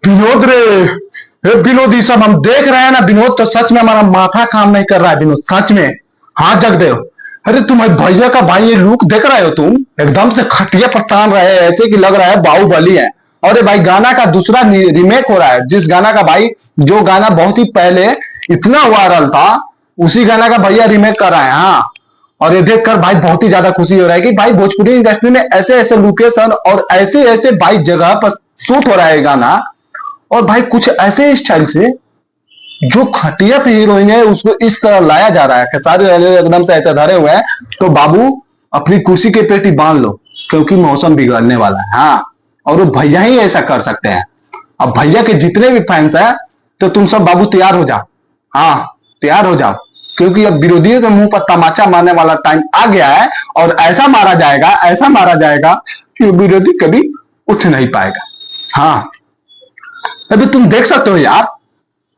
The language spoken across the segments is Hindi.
विनोद रे। हे विनोद, ये सब हम देख रहे हैं ना विनोद, तो सच में हमारा माथा काम नहीं कर रहा है विनोद, सच में। हाँ जगदेव, अरे तुम्हारे भैया का भाई, ये लुक देख रहे हो तुम? एकदम से खटिया पर तान रहे हैं, ऐसे कि लग रहा है बाहुबली है। और ये भाई गाना का दूसरा रीमेक हो रहा है, जिस गाना का भाई, जो गाना बहुत ही पहले इतना वायरल था, उसी गाना का भैया रीमेक कर रहा है। हाँ, और ये देखकर भाई बहुत ही ज्यादा खुशी हो रहा है कि भाई भोजपुरी इंडस्ट्री में ऐसे ऐसे लोकेशन और ऐसे ऐसे भाई जगह पर शूट हो रहा है गाना। और भाई कुछ ऐसे स्टाइल से जो खटिया पे हीरोइन है उसको इस तरह लाया जा रहा है कि सारे एकदम से ऐसे धरे हुए हैं। तो बाबू, अपनी कुर्सी के पेटी बांध लो, क्योंकि मौसम बिगड़ने वाला है। हाँ, और वो भैया ही ऐसा कर सकते हैं। अब भैया के जितने भी फैंस हैं, तो तुम सब बाबू तैयार हो जाओ। हाँ, तैयार हो जाओ, क्योंकि अब विरोधियों के मुंह पर तमाचा मारने वाला टाइम आ गया है। और ऐसा मारा जाएगा, ऐसा मारा जाएगा कि विरोधी कभी उठ नहीं पाएगा। हाँ, अभी तुम देख सकते हो यार।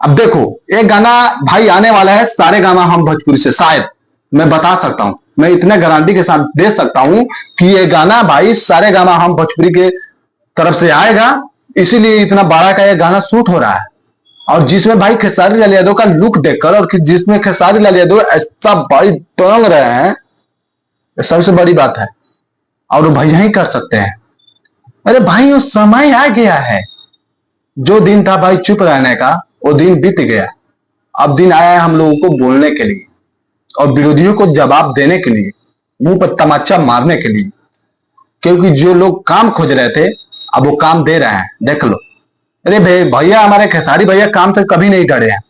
अब देखो, एक गाना भाई आने वाला है सारे गामा हम भोजपुरी से, शायद मैं बता सकता हूं, मैं इतने गारंटी के साथ दे सकता हूं कि ये गाना भाई सारे गामा हम भोजपुरी के तरफ से आएगा। इसीलिए इतना बड़ा का ये गाना शूट हो रहा है। और जिसमें भाई खेसारी लाल यादव का लुक देखकर, और जिसमें खेसारी लाल यादव ऐसा भाई टंग रहे हैं, सबसे बड़ी बात है। और वो भैया ही कर सकते हैं। अरे भाई, वो समय आ गया है। जो दिन था भाई चुप रहने का, वो दिन बीत गया। अब दिन आया है हम लोगों को बोलने के लिए, और विरोधियों को जवाब देने के लिए, मुंह पर तमाचा मारने के लिए। क्योंकि जो लोग काम खोज रहे थे, अब वो काम दे रहे हैं, देख लो। अरे भैया, हमारे खेसारी भैया काम से कभी नहीं डरे हैं।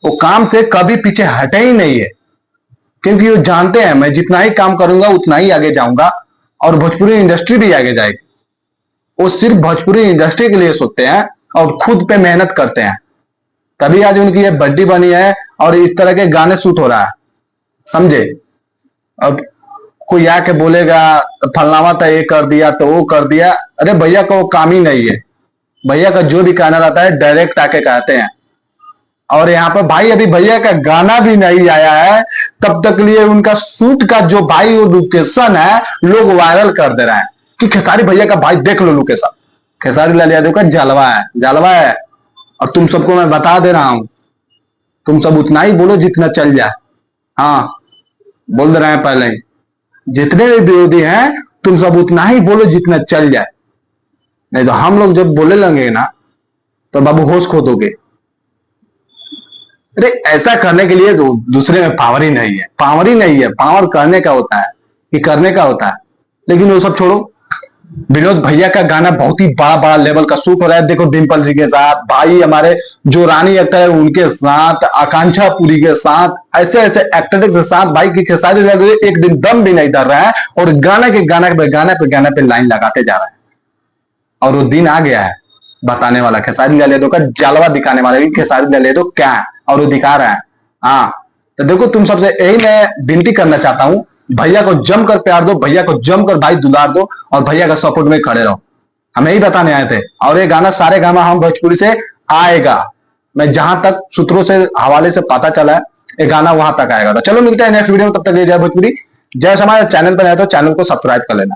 वो काम से कभी पीछे हटे ही नहीं है, क्योंकि वो जानते हैं मैं जितना ही काम करूंगा उतना ही आगे जाऊंगा, और भोजपुरी इंडस्ट्री भी आगे जाएगी। वो सिर्फ भोजपुरी इंडस्ट्री के लिए सोचते हैं और खुद पे मेहनत करते हैं। तभी आज उनकी ये बड्डी बनी है और इस तरह के गाने शूट हो रहा है, समझे। अब कोई आके बोलेगा फलनामा तो ये कर दिया, तो वो कर दिया। अरे भैया का वो काम ही नहीं है। भैया का जो भी कहना रहता है डायरेक्ट आके कहते हैं। और यहाँ पर भाई अभी भैया का गाना भी नहीं आया है, तब तक लिए उनका शूट का जो भाई वो लोकेशन है, लोग वायरल कर दे रहे हैं कि खेसारी भैया का भाई देख लो लोकेशन। खेसारी लाल यादव का जलवा है, जलवा है। और तुम सबको मैं बता दे रहा हूं, तुम सब उतना ही बोलो जितना चल जाए। हाँ, बोल दे रहे हैं पहले ही, जितने भी विरोधी हैं तुम सब उतना ही बोलो जितना चल जाए। नहीं तो हम लोग जब बोले लगेंगे ना, तो बाबू होश खो दोगे। अरे ऐसा करने के लिए तो दूसरे में पावर ही नहीं है, पावर ही नहीं है। पावर करने का होता है, कि करने का होता है। लेकिन वो सब छोड़ो, विनोद भैया का गाना बहुत ही बड़ा बड़ा लेवल का शूट हो रहा है। देखो, डिम्पल जी के साथ, भाई हमारे जो रानी एक्टर है उनके साथ, आकांक्षा पुरी के साथ, ऐसे ऐसे एक्टर के साथ भाई की खेसारी लाल एक दिन दम भी नहीं धर रहा है, और गाने के गाना पे लाइन लगाते जा रहा है। और वो दिन आ गया है बताने वाला, खेसारी लाल यादव का जलवा दिखाने वाला कि खेसारी लाल यादव क्या है, और वो दिखा रहा है। हाँ, तो देखो, तुम सबसे यही मैं विनती करना चाहता हूं, भैया को जमकर प्यार दो, भैया को जमकर भाई दुलार दो, और भैया का सपोर्ट में खड़े रहो। हमें ही बताने आए थे। और ये गाना सारे गामा हम भोजपुरी से आएगा। मैं जहां तक सूत्रों से हवाले से पता चला है, ये गाना वहां तक आएगा। तो चलो मिलते हैं नेक्स्ट वीडियो में, तब तक जय भोजपुरी, जय। हमारे चैनल पर आए तो चैनल को सब्सक्राइब कर लेना।